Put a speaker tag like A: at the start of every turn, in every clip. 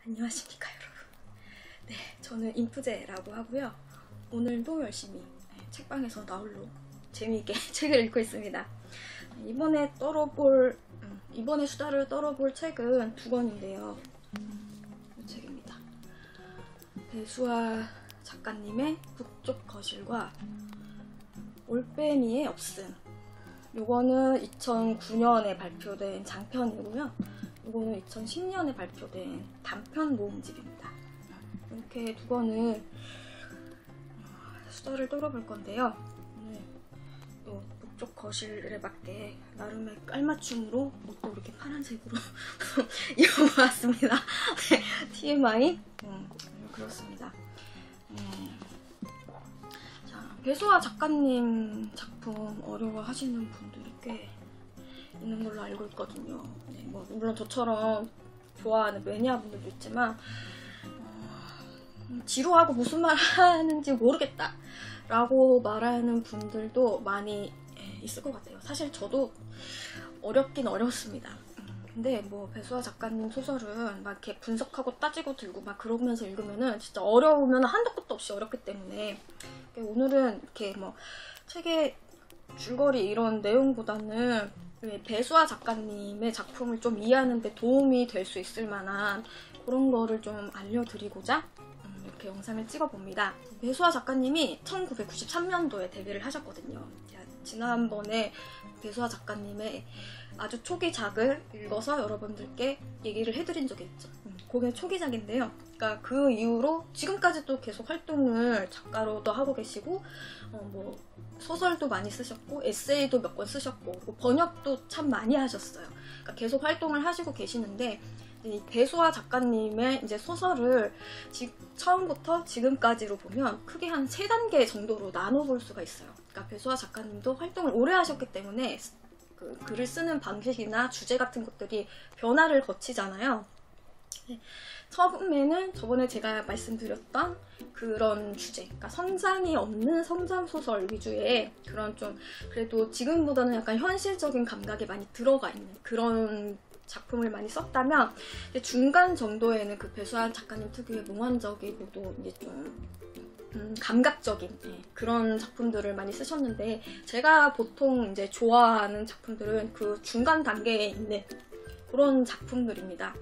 A: 안녕하십니까 여러분. 네, 저는 인프제라고 하고요. 오늘도 열심히 책방에서 나홀로 재미있게 책을 읽고 있습니다. 이번에 수다를 떨어볼 책은 두 권인데요. 이 책입니다. 배수아 작가님의 북쪽 거실과 올빼미의 없음. 요거는 2009년에 발표된 장편이고요. 이거는 2010년에 발표된 단편 모음집입니다. 이렇게 두 권을 수다를 떨어볼 건데요. 오늘 또 북쪽 거실에 맞게 나름의 깔맞춤으로 옷도 이렇게 파란색으로 입어보았습니다. TMI. 그렇습니다. 자, 배수아 작가님 작품 어려워하시는 분들이 꽤 있는 걸로 알고 있거든요. 네, 물론 저처럼 좋아하는 매니아분들도 있지만 지루하고 무슨 말 하는지 모르겠다 라고 말하는 분들도 많이 있을 것 같아요. 사실 저도 어렵긴 어렵습니다. 근데 배수아 작가님 소설은 막 이렇게 분석하고 따지고 들고 막 그러면서 읽으면은 진짜 어려우면 한도 끝도 없이 어렵기 때문에 오늘은 이렇게 책의 줄거리 이런 내용보다는 배수아 작가님의 작품을 좀 이해하는 데 도움이 될 수 있을 만한 그런 거를 좀 알려드리고자 이렇게 영상을 찍어봅니다. 배수아 작가님이 1993년도에 데뷔를 하셨거든요. 지난번에 배수아 작가님의 아주 초기작을 읽어서 여러분들께 얘기를 해드린 적이 있죠. 그게 초기작인데요. 그러니까 그 이후로 지금까지도 계속 활동을 작가로도 하고 계시고 소설도 많이 쓰셨고 에세이도 몇 권 쓰셨고 그리고 번역도 참 많이 하셨어요. 그러니까 계속 활동을 하시고 계시는데 이 배수아 작가님의 이제 소설을 처음부터 지금까지로 보면 크게 한 3단계 정도로 나눠볼 수가 있어요. 그러니까 배수아 작가님도 활동을 오래 하셨기 때문에 그 글을 쓰는 방식이나 주제 같은 것들이 변화를 거치잖아요. 처음에는 저번에 제가 말씀드렸던 그런 주제, 그러니까 성장이 없는 성장소설 위주의 그런 좀 그래도 지금보다는 약간 현실적인 감각이 많이 들어가 있는 그런 작품을 많이 썼다면 중간 정도에는 그 배수아 작가님 특유의 몽환적이고도 이제 좀 감각적인 그런 작품들을 많이 쓰셨는데 제가 보통 이제 좋아하는 작품들은 그 중간 단계에 있는 그런 작품들입니다.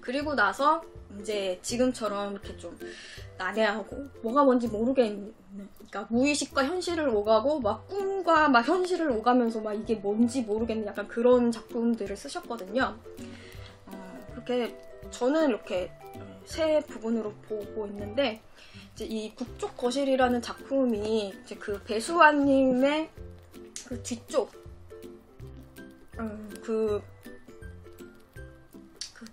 A: 그리고 나서 이제 지금처럼 이렇게 좀 난해하고 뭐가 뭔지 모르겠는, 그러니까 무의식과 현실을 오가고 막 꿈과 막 현실을 오가면서 막 이게 뭔지 모르겠는 약간 그런 작품들을 쓰셨거든요. 그렇게 저는 이렇게 세 부분으로 보고 있는데 이제 이 북쪽 거실이라는 작품이 이제 그 배수아님의 그 뒤쪽 그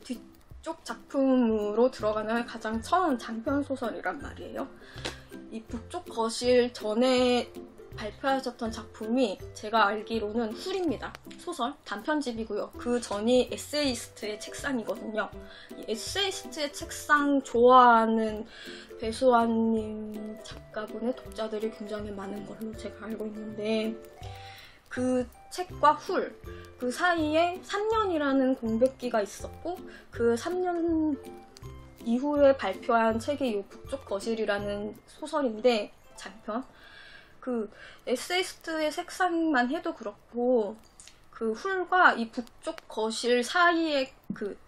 A: 뒤쪽 작품으로 들어가는 가장 처음 장편 소설이란 말이에요. 이 북쪽 거실 전에 발표하셨던 작품이 제가 알기로는 훌입니다. 소설, 단편집이고요. 그 전이 에세이스트의 책상이거든요. 이 에세이스트의 책상 좋아하는 배수아님 작가분의 독자들이 굉장히 많은 걸로 제가 알고 있는데 그 책과 훌, 그 사이에 3년이라는 공백기가 있었고 그 3년 이후에 발표한 책이 이 북쪽 거실이라는 소설인데 장편. 그 에세이스트의 색상만 해도 그렇고 그 훌과 이 북쪽 거실 사이에 그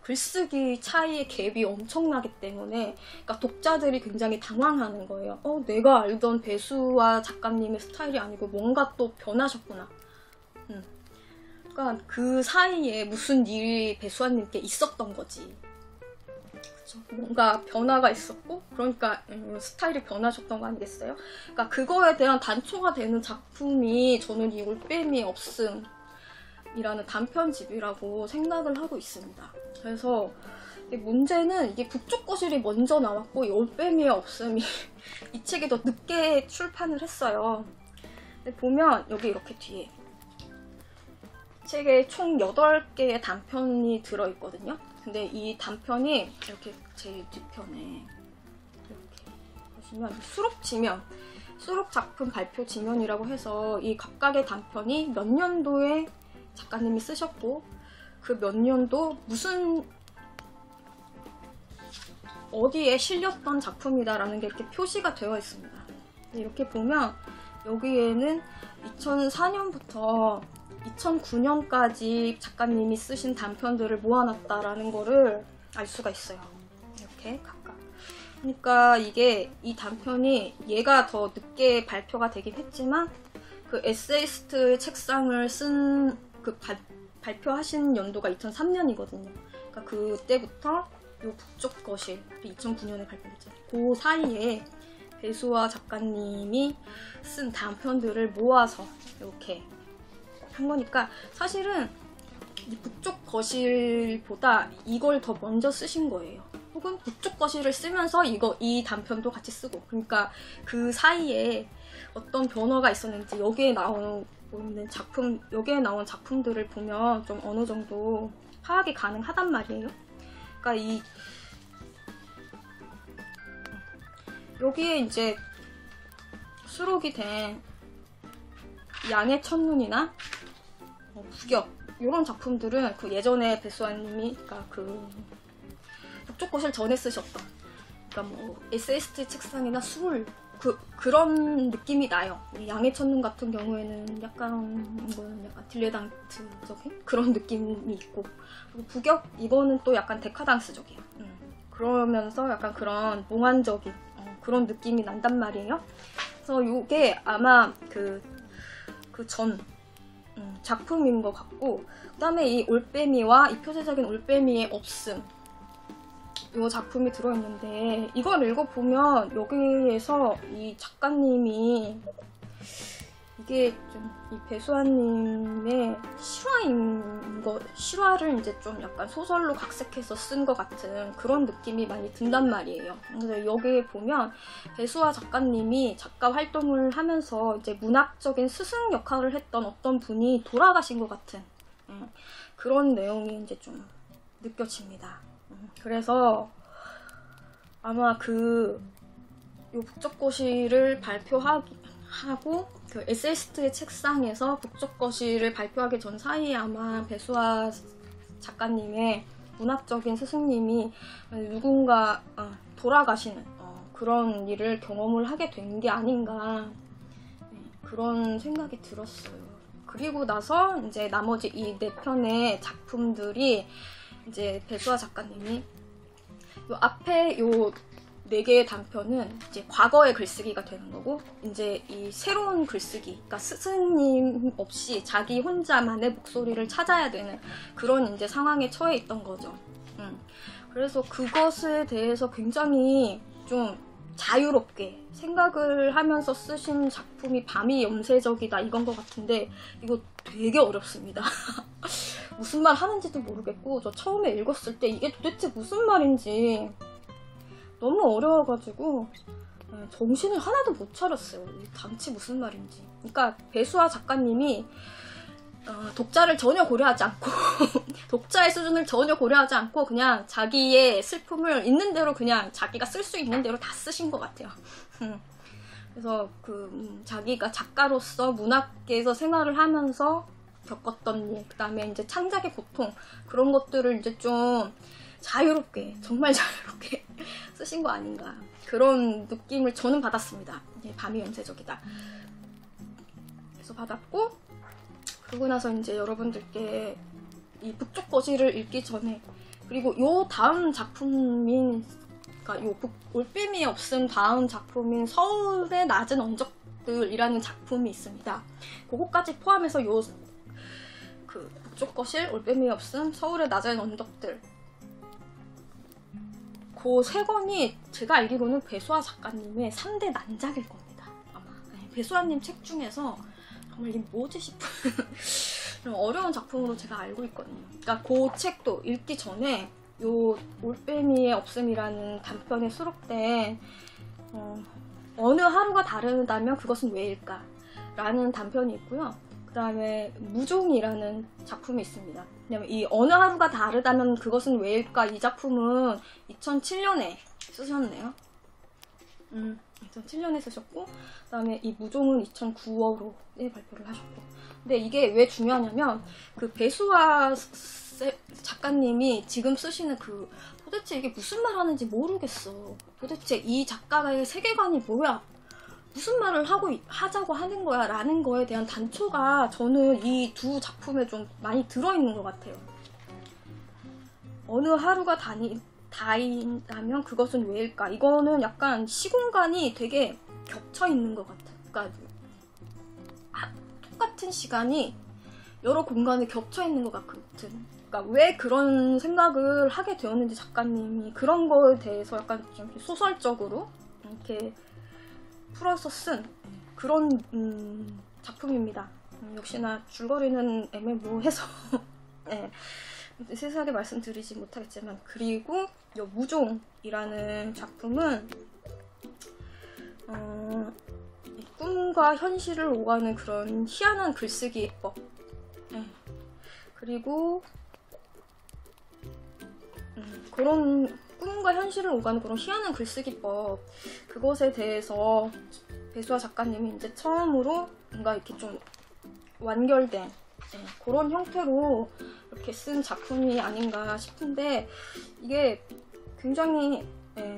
A: 글쓰기 차이의 갭이 엄청나기 때문에 그러니까 독자들이 굉장히 당황하는 거예요. 내가 알던 배수아 작가님의 스타일이 아니고 뭔가 또 변하셨구나. 그러니까 그 사이에 무슨 일이 배수아님께 있었던 거지. 그쵸? 뭔가 변화가 있었고 그러니까 스타일이 변하셨던 거 아니겠어요? 그러니까 그거에 대한 단초가 되는 작품이 저는 이 올빼미의 없음 이라는 단편집이라고 생각을 하고 있습니다. 그래서 문제는 이게 북쪽 거실이 먼저 나왔고 이 올빼미의 없음이 이 책이 더 늦게 출판을 했어요. 근데 보면 여기 이렇게 뒤에 책에 총 8개의 단편이 들어있거든요. 근데 이 단편이 이렇게 제일 뒤편에 이렇게 보시면 수록 작품 발표 지면이라고 해서 이 각각의 단편이 몇 년도에 작가님이 쓰셨고 그 몇 년도 무슨 어디에 실렸던 작품이다라는 게 이렇게 표시가 되어 있습니다. 이렇게 보면 여기에는 2004년부터 2009년까지 작가님이 쓰신 단편들을 모아놨다라는 거를 알 수가 있어요. 이렇게 각각. 그러니까 이게 이 단편이 얘가 더 늦게 발표가 되긴 했지만 그 에세이스트의 책상을 쓴 그 발표하신 연도가 2003년이거든요. 그러니까 그때부터 요 북쪽 거실 2009년에 발표했잖아요. 그 사이에 배수아 작가님이 쓴 단편들을 모아서 이렇게 한 거니까 사실은 이 북쪽 거실보다 이걸 더 먼저 쓰신 거예요. 혹은 북쪽 거실을 쓰면서 이 단편도 같이 쓰고, 그러니까 그 사이에 어떤 변화가 있었는지 여기에 나온 작품들을 보면 좀 어느 정도 파악이 가능하단 말이에요. 그러니까 여기에 이제 수록이 된 양의 첫눈이나 부격 이런 작품들은 그 예전에 배수아님이 그러니까 그 북쪽 거실 전에 쓰셨던 그러니까 뭐 에세이스트 책상이나 술 그런 느낌이 나요. 양의 첫눈 같은 경우에는 약간 딜레당트적인 그런 느낌이 있고, 그리고 부격 이거는 또 약간 데카당스적이에요. 그러면서 약간 그런 몽환적인 그런 느낌이 난단 말이에요. 그래서 이게 아마 그 전 작품인 것 같고, 그 다음에 이 올빼미와 이 표제적인 올빼미의 없음 이 작품이 들어있는데, 이걸 읽어보면 여기에서 이 작가님이 이게 좀 이 배수아님의 실화를 이제 좀 약간 소설로 각색해서 쓴 것 같은 그런 느낌이 많이 든단 말이에요. 그래서 여기에 보면 배수아 작가님이 작가 활동을 하면서 이제 문학적인 스승 역할을 했던 어떤 분이 돌아가신 것 같은 그런 내용이 이제 좀 느껴집니다. 그래서 아마 요 북적거실을 발표하고 그 에세이스트의 책상에서 북적거실을 발표하기 전 사이에 아마 배수아 작가님의 문학적인 스승님이 누군가 돌아가시는 그런 일을 경험을 하게 된 게 아닌가, 그런 생각이 들었어요. 그리고 나서 이제 나머지 이 4편의 작품들이 이제 배수아 작가님이 요 앞에 요 4개의 단편은 이제 과거의 글쓰기가 되는 거고, 이제 이 새로운 글쓰기, 그러니까 스승님 없이 자기 혼자만의 목소리를 찾아야 되는 그런 이제 상황에 처해 있던 거죠. 그래서 그것에 대해서 굉장히 좀 자유롭게 생각을 하면서 쓰신 작품이 밤이 염세적이다 이건 것 같은데, 이거 되게 어렵습니다. 무슨 말 하는지도 모르겠고, 저 처음에 읽었을 때 이게 도대체 무슨 말인지 너무 어려워가지고 정신을 하나도 못 차렸어요. 단치 무슨 말인지. 그러니까 배수아 작가님이 독자를 전혀 고려하지 않고 독자의 수준을 전혀 고려하지 않고 그냥 자기의 슬픔을 있는 대로 그냥 자기가 쓸 수 있는 대로 다 쓰신 것 같아요. 그래서 자기가 작가로서 문학계에서 생활을 하면서 겪었던 일, 그 다음에 이제 창작의 고통, 그런 것들을 이제 좀 자유롭게, 정말 자유롭게 쓰신 거 아닌가, 그런 느낌을 저는 받았습니다. 밤이 염세적이다. 그래서 받았고, 그러고 나서 이제 여러분들께 이 북쪽 거실을 읽기 전에, 그리고 요 다음 작품인, 그러니까 요 올빼미의 없음 다음 작품인 서울의 낮은 언덕들이라는 작품이 있습니다. 그거까지 포함해서 요 북쪽 거실, 올빼미의 없음, 서울의 낮은 언덕들, 그 3권이 제가 알기로는 배수아 작가님의 3대 난작일 겁니다. 아마 배수아님 책 중에서 정말 이게 뭐지 싶은 어려운 작품으로 제가 알고 있거든요. 그러니까 그 책도 읽기 전에 요 올빼미의 없음이라는 단편에 수록된 어느 하루가 다르다면 그것은 왜일까? 라는 단편이 있고요. 그 다음에 무종이라는 작품이 있습니다. 왜냐면 이 어느 하루가 다르다면 그것은 왜일까? 이 작품은 2007년에 쓰셨네요. 2007년에 쓰셨고, 그 다음에 이 무종은 2009월호에 발표를 하셨고. 근데 이게 왜 중요하냐면, 그 배수아 작가님이 지금 쓰시는 도대체 이게 무슨 말 하는지 모르겠어. 도대체 이 작가의 세계관이 뭐야? 무슨 말을 하자고 하는 거야? 라는 거에 대한 단초가 저는 이 두 작품에 좀 많이 들어있는 것 같아요. 어느 하루가 다인다면 그것은 왜일까? 이거는 약간 시공간이 되게 겹쳐 있는 것 같아. 그러니까 똑같은 시간이 여러 공간에 겹쳐 있는 것 같은. 그러니까 왜 그런 생각을 하게 되었는지 작가님이 그런 거에 대해서 약간 좀 소설적으로 이렇게 풀어서 쓴 그런 작품입니다. 역시나 줄거리는 애매모호해서 네. 세세하게 말씀드리지 못하겠지만, 그리고 이 무종이라는 작품은 꿈과 현실을 오가는 그런 희한한 글쓰기법, 그리고 그런 꿈과 현실을 오가는 그런 희한한 글쓰기법, 그것에 대해서 배수아 작가님이 이제 처음으로 뭔가 이렇게 좀 완결된 그런 형태로 이렇게 쓴 작품이 아닌가 싶은데, 이게 굉장히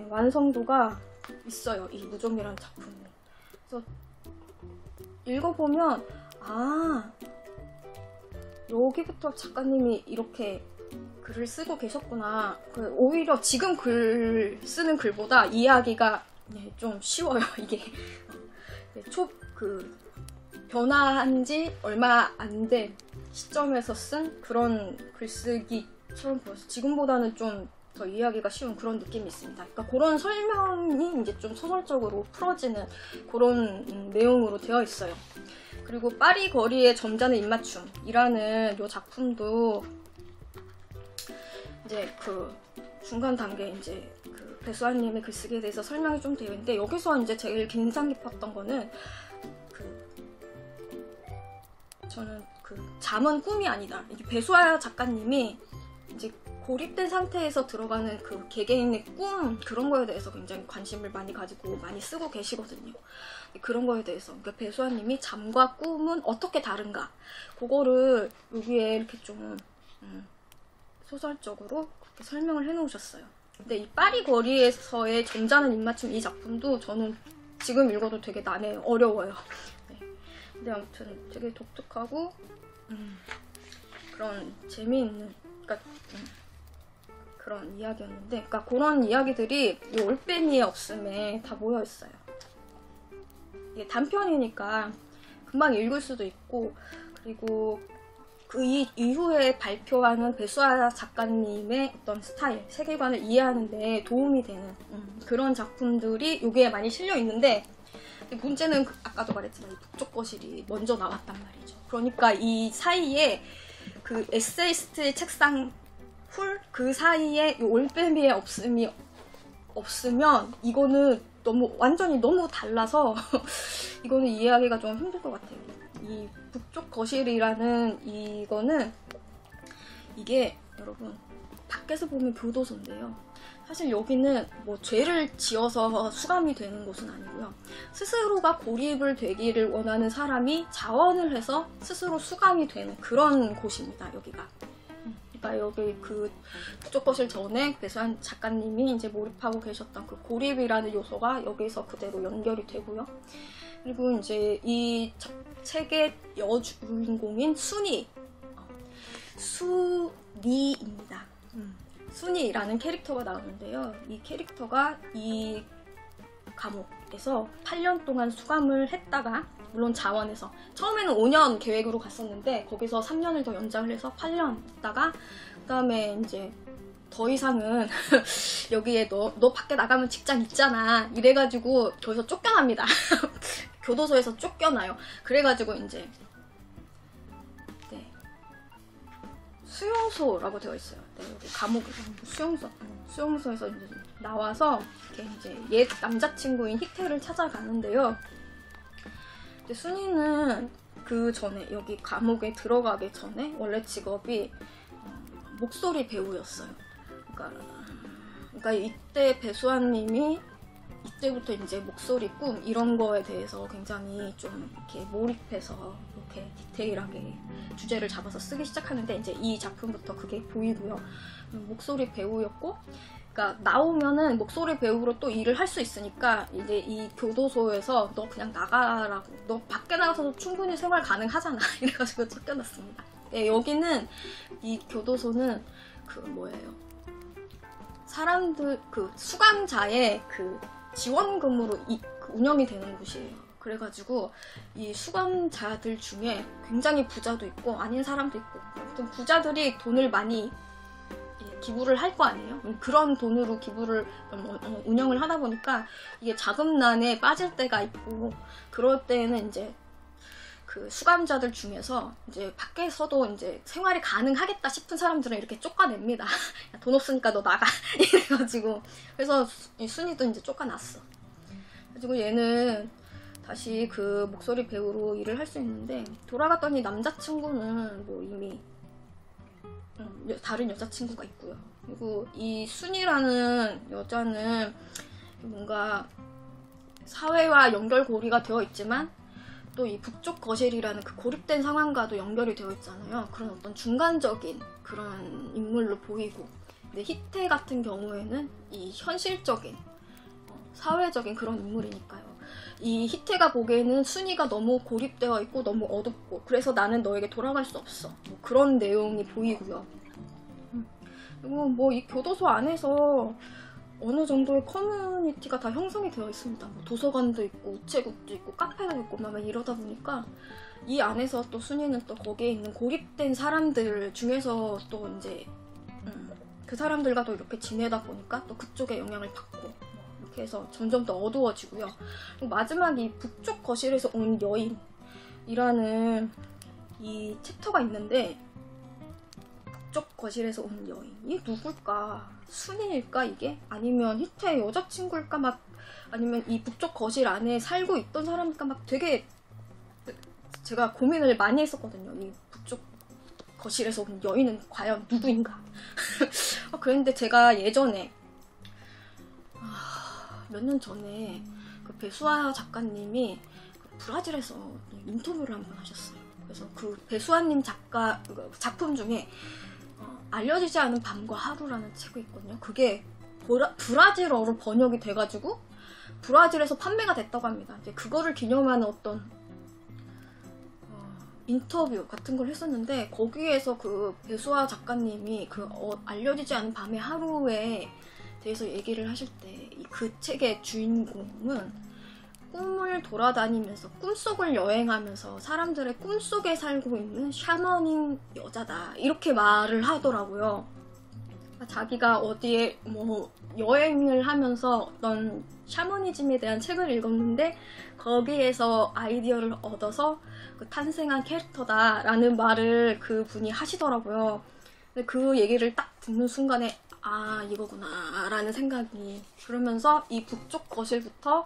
A: 완성도가 있어요, 이 무종이라는 작품이. 그래서 읽어보면 여기부터 작가님이 이렇게 글을 쓰고 계셨구나. 오히려 지금 글 쓰는 글보다 이해하기가 좀 쉬워요. 이게 변화한 지 얼마 안 된 시점에서 쓴 그런 글쓰기처럼 보여서 지금보다는 좀 더 이해하기가 쉬운 그런 느낌이 있습니다. 그러니까 그런 설명이 이제 좀 소설적으로 풀어지는 그런 내용으로 되어 있어요. 그리고 파리 거리의 점잖은 입맞춤이라는 이 작품도 이제 중간 단계 이제 배수아님의 글쓰기에 대해서 설명이 좀 되어 있는데, 여기서 이제 제일 인상 깊었던 거는 저는 잠은 꿈이 아니다. 이게 배수아 작가님이 이제 고립된 상태에서 들어가는 개개인의 꿈, 그런 거에 대해서 굉장히 관심을 많이 가지고 많이 쓰고 계시거든요. 그런 거에 대해서, 그러니까 배수아님이 잠과 꿈은 어떻게 다른가, 그거를 여기에 이렇게 좀 소설적으로 그렇게 설명을 해놓으셨어요. 근데 이 파리 거리에서의 점잖은 입맞춤, 이 작품도 저는 지금 읽어도 되게 난해요. 어려워요. 네. 근데 아무튼 되게 독특하고 그런 재미있는 그런 이야기였는데, 그러니까 그런 이야기들이 이 올빼미의 없음에 다 모여있어요. 이게 단편이니까 금방 읽을 수도 있고, 그리고 그 이후에 발표하는 배수아 작가님의 어떤 스타일, 세계관을 이해하는 데 도움이 되는 그런 작품들이 여기에 많이 실려 있는데, 문제는 아까도 말했지만 이 북쪽 거실이 먼저 나왔단 말이죠. 그러니까 이 사이에 에세이스트의 책상 그 사이에 이 올빼미의 없음이 없으면 이거는 완전히 너무 달라서 이거는 이해하기가 좀 힘들 것 같아요. 이 북쪽 거실이라는 이거는, 이게 여러분 밖에서 보면 교도소인데요. 사실 여기는 뭐 죄를 지어서 수감이 되는 곳은 아니고요. 스스로가 고립을 되기를 원하는 사람이 자원을 해서 스스로 수감이 되는 그런 곳입니다, 여기가. 그러니까 여기 북쪽 거실 전에 배수아 작가님이 이제 몰입하고 계셨던 고립이라는 요소가 여기서 그대로 연결이 되고요. 그리고 이제 이 책의 여주인공인 순이입니다. 순이라는 캐릭터가 나오는데요. 이 캐릭터가 이 감옥에서 8년 동안 수감을 했다가, 물론 자원에서 처음에는 5년 계획으로 갔었는데 거기서 3년을 더 연장을 해서 8년 있다가, 그 다음에 이제 더 이상은 여기에 너 밖에 나가면 직장 있잖아 이래가지고 거기서 쫓겨납니다. 교도소에서 쫓겨나요. 그래가지고 이제 수용소라고 되어 있어요. 여기 감옥 수용소에서 이제 나와서 이렇게 이제 옛 남자친구인 희태를 찾아가는데요. 근데 순이는 그 전에, 여기 감옥에 들어가기 전에 원래 직업이 목소리 배우였어요. 그러니까 이때 배수아님이 이때부터 이제 목소리, 꿈 이런 거에 대해서 굉장히 좀 이렇게 몰입해서 이렇게 디테일하게 주제를 잡아서 쓰기 시작하는데 이제 이 작품부터 그게 보이고요. 목소리 배우였고, 그러니까 나오면은 목소리 배우로 또 일을 할 수 있으니까 이제 이 교도소에서 너 그냥 나가라고, 너 밖에 나가서도 충분히 생활 가능하잖아 이래가지고 쫓겨났습니다. 네, 여기는 이 교도소는 그 뭐예요? 사람들 그 수감자의 그 지원금으로 그 운영이 되는 곳이에요. 그래가지고 이 수감자들 중에 굉장히 부자도 있고 아닌 사람도 있고, 아무튼 부자들이 돈을 많이 기부를 할 거 아니에요. 그런 돈으로 기부를 운영을 하다 보니까 이게 자금난에 빠질 때가 있고, 그럴 때는 이제 그 수감자들 중에서 이제 밖에서도 이제 생활이 가능하겠다 싶은 사람들은 이렇게 쫓아냅니다. 돈 없으니까 너 나가 이래가지고, 그래서 순이도 이제 쫓아났어. 그리고 얘는 다시 그 목소리 배우로 일을 할 수 있는데, 돌아갔더니 남자친구는 뭐 이미 다른 여자친구가 있고요. 그리고 이 순이라는 여자는 뭔가 사회와 연결고리가 되어 있지만 또 이 북쪽 거실이라는 그 고립된 상황과도 연결이 되어 있잖아요. 그런 어떤 중간적인 그런 인물로 보이고, 근데 희태 같은 경우에는 이 현실적인 사회적인 그런 인물이니까요. 이 희태가 보기에는 순이가 너무 고립되어 있고 너무 어둡고, 그래서 나는 너에게 돌아갈 수 없어, 뭐 그런 내용이 보이고요. 그리고 뭐 이 교도소 안에서 어느 정도의 커뮤니티가 다 형성이 되어 있습니다. 뭐 도서관도 있고 우체국도 있고 카페도 있고 막 이러다 보니까 이 안에서 또 순이는 또 거기에 있는 고립된 사람들 중에서 또 이제 그 사람들과도 이렇게 지내다 보니까 또 그쪽에 영향을 받고, 이렇게 해서 점점 더 어두워지고요. 그리고 마지막 이 북쪽 거실에서 온 여인이라는 이 챕터가 있는데, 북쪽 거실에서 온 여인이 누굴까? 순이일까 이게? 아니면 희태의 여자친구일까? 막 아니면 이 북쪽 거실 안에 살고 있던 사람일까? 막 되게 제가 고민을 많이 했었거든요. 이 북쪽 거실에서 온 여인은 과연 누구인가? 그런데 제가 예전에 몇 년 전에 그 배수아 작가님이 브라질에서 인터뷰를 한번 하셨어요. 그래서 그 배수아님 작품 중에 알려지지 않은 밤과 하루라는 책이 있거든요. 그게 브라질어로 번역이 돼가지고 브라질에서 판매가 됐다고 합니다. 이제 그거를 기념하는 어떤 인터뷰 같은 걸 했었는데, 거기에서 그 배수아 작가님이 그 알려지지 않은 밤의 하루에 대해서 얘기를 하실 때 그 책의 주인공은 꿈을 돌아다니면서 꿈속을 여행하면서 사람들의 꿈속에 살고 있는 샤머닝 여자다, 이렇게 말을 하더라고요. 자기가 어디에 뭐 여행을 하면서 어떤 샤머니즘에 대한 책을 읽었는데 거기에서 아이디어를 얻어서 그 탄생한 캐릭터다 라는 말을 그 분이 하시더라고요. 근데 그 얘기를 딱 듣는 순간에 아, 이거구나 라는 생각이, 그러면서 이 북쪽 거실부터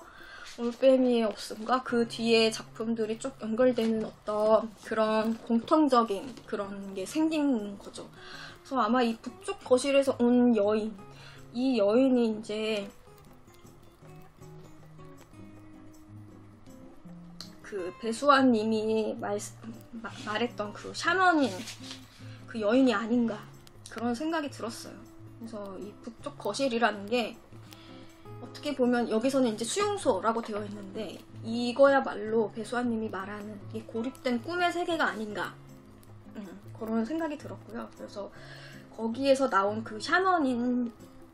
A: 올빼미의 없음과 그 뒤에 작품들이 쭉 연결되는 어떤 그런 공통적인 그런 게 생긴 거죠. 그래서 아마 이 북쪽 거실에서 온 여인, 이 여인이 이제 그 배수아님이 말했던 그 샤머닌 그 여인이 아닌가, 그런 생각이 들었어요. 그래서 이 북쪽 거실이라는 게 어떻게 보면 여기서는 이제 수용소라고 되어 있는데, 이거야말로 배수아님이 말하는 이 고립된 꿈의 세계가 아닌가, 그런 생각이 들었고요. 그래서 거기에서 나온 그 샤먼인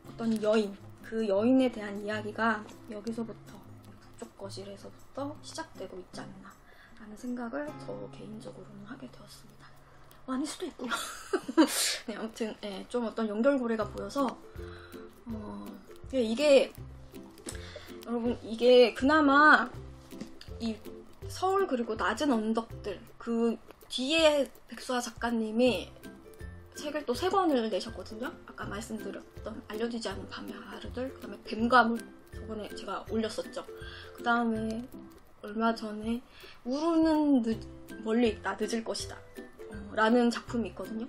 A: 어떤 여인, 그 여인에 대한 이야기가 여기서부터 북쪽 거실에서부터 시작되고 있지 않나 라는 생각을 저 개인적으로는 하게 되었습니다. 아닐 수도 있고요. 네, 아무튼 네, 좀 어떤 연결고리가 보여서 이게 여러분, 이게 그나마 이 서울 그리고 낮은 언덕들 그 뒤에 백수아 작가님이 책을 또 3권을 내셨거든요. 아까 말씀드렸던 알려지지 않은 밤의 하루들, 그 다음에 뱀과물, 저번에 제가 올렸었죠. 그 다음에 얼마 전에 우르는 멀리 있다, 늦을 것이다 라는 작품이 있거든요.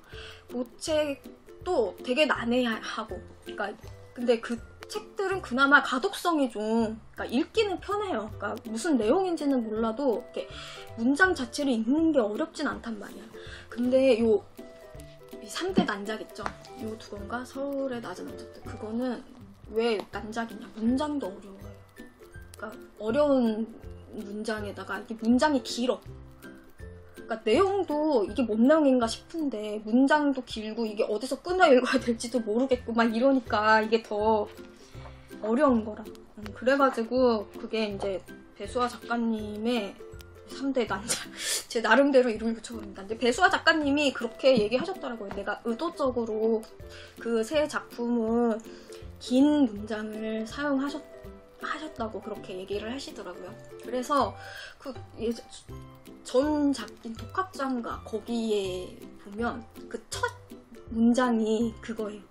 A: 그 책도 되게 난해하고, 그러니까 근데 그 책들은 그나마 가독성이 좀, 그러니까 읽기는 편해요. 그러니까 무슨 내용인지는 몰라도 이렇게 문장 자체를 읽는 게 어렵진 않단 말이야. 근데 이 3대 난작 있죠? 이 두 권과 서울의 낮은 언덕들, 그거는 왜 난작이냐? 문장도 어려워요. 그러니까 어려운 문장에다가 이게 문장이 길어. 그러니까 내용도 이게 뭔 내용인가 싶은데 문장도 길고 이게 어디서 끊어 읽어야 될지도 모르겠고 막 이러니까 이게 더 어려운 거라. 그래가지고 그게 이제 배수아 작가님의 3대 난작. 제 나름대로 이름을 붙여봅니다. 근데 배수아 작가님이 그렇게 얘기하셨더라고요. 내가 의도적으로 그 세 작품은 긴 문장을 사용하셨다고 그렇게 얘기를 하시더라고요. 그래서 그 전 작인 독학장가 거기에 보면 그 첫 문장이 그거예요.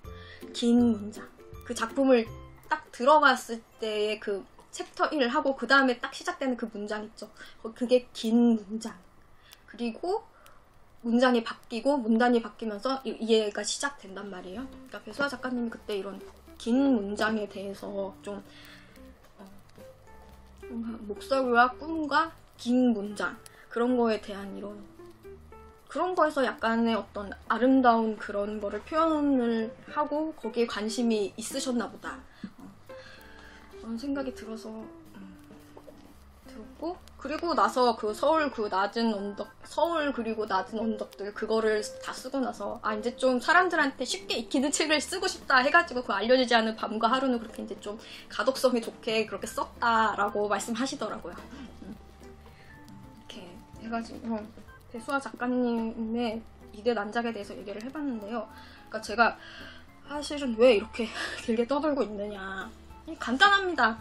A: 긴 문장. 그 작품을 딱 들어갔을 때의 그 챕터 1 하고 그 다음에 딱 시작되는 그 문장 있죠. 그게 긴 문장. 그리고 문장이 바뀌고 문단이 바뀌면서 이해가 시작된단 말이에요. 그러니까 배수아 작가님이 그때 이런 긴 문장에 대해서 좀 목소리와 꿈과 긴 문장 그런 거에 대한 이런 그런 거에서 약간의 어떤 아름다운 그런 거를 표현을 하고 거기에 관심이 있으셨나 보다. 그런 생각이 들어서 들었고, 그리고 나서 그 서울 그 낮은 언덕, 서울 그리고 낮은 언덕들 그거를 다 쓰고 나서 아 이제 좀 사람들한테 쉽게 익히는 책을 쓰고 싶다 해가지고 그 알려지지 않은 밤과 하루는 그렇게 이제 좀 가독성이 좋게 그렇게 썼다라고 말씀하시더라고요. 이렇게 해가지고 배수아 작가님의 2대 난작에 대해서 얘기를 해봤는데요. 그러니까 제가 사실은 왜 이렇게 길게 떠들고 있느냐. 간단합니다.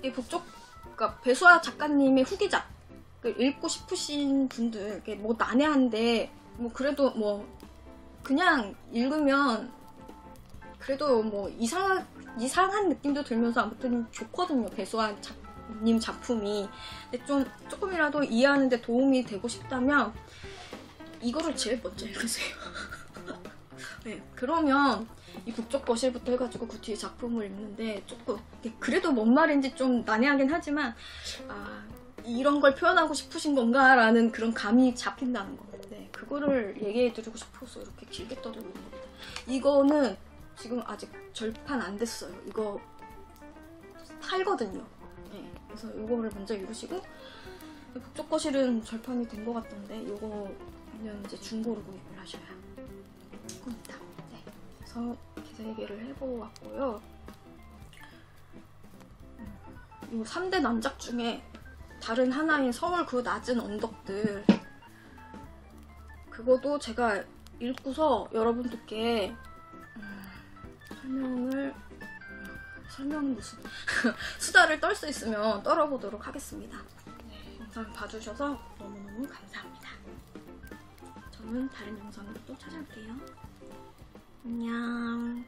A: 이 그러니까 배수아 작가님의 후기작을 읽고 싶으신 분들, 뭐 난해한데, 뭐 그래도 뭐, 그냥 읽으면, 그래도 뭐 이상한 느낌도 들면서 아무튼 좋거든요. 배수아 님 작품이. 근데 조금이라도 이해하는데 도움이 되고 싶다면, 이거를 제일 먼저 읽으세요. 네, 그러면, 이 북쪽거실부터 해가지고 그 뒤에 작품을 읽는데 조금 그래도 뭔 말인지 좀 난해하긴 하지만 아 이런 걸 표현하고 싶으신 건가 라는 그런 감이 잡힌다는 거. 네, 그거를 얘기해드리고 싶어서 이렇게 길게 떠들고 있는 겁니다. 이거는 지금 아직 절판 안 됐어요. 이거 팔거든요. 네, 그래서 이거를 먼저 읽으시고 북쪽거실은 절판이 된 것 같던데 이거는 이제 중고로 구입을 하셔야 합니다. 그래서 기사 얘기를 해보았고요. 이 3대 난작 중에 다른 하나인 서울 그 낮은 언덕들 그것도 제가 읽고서 여러분들께 설명은 무슨 수다를 떨 수 있으면 떨어보도록 하겠습니다. 네, 영상 봐주셔서 너무너무 감사합니다. 저는 다른 영상으로 또 찾아올게요. 안녕.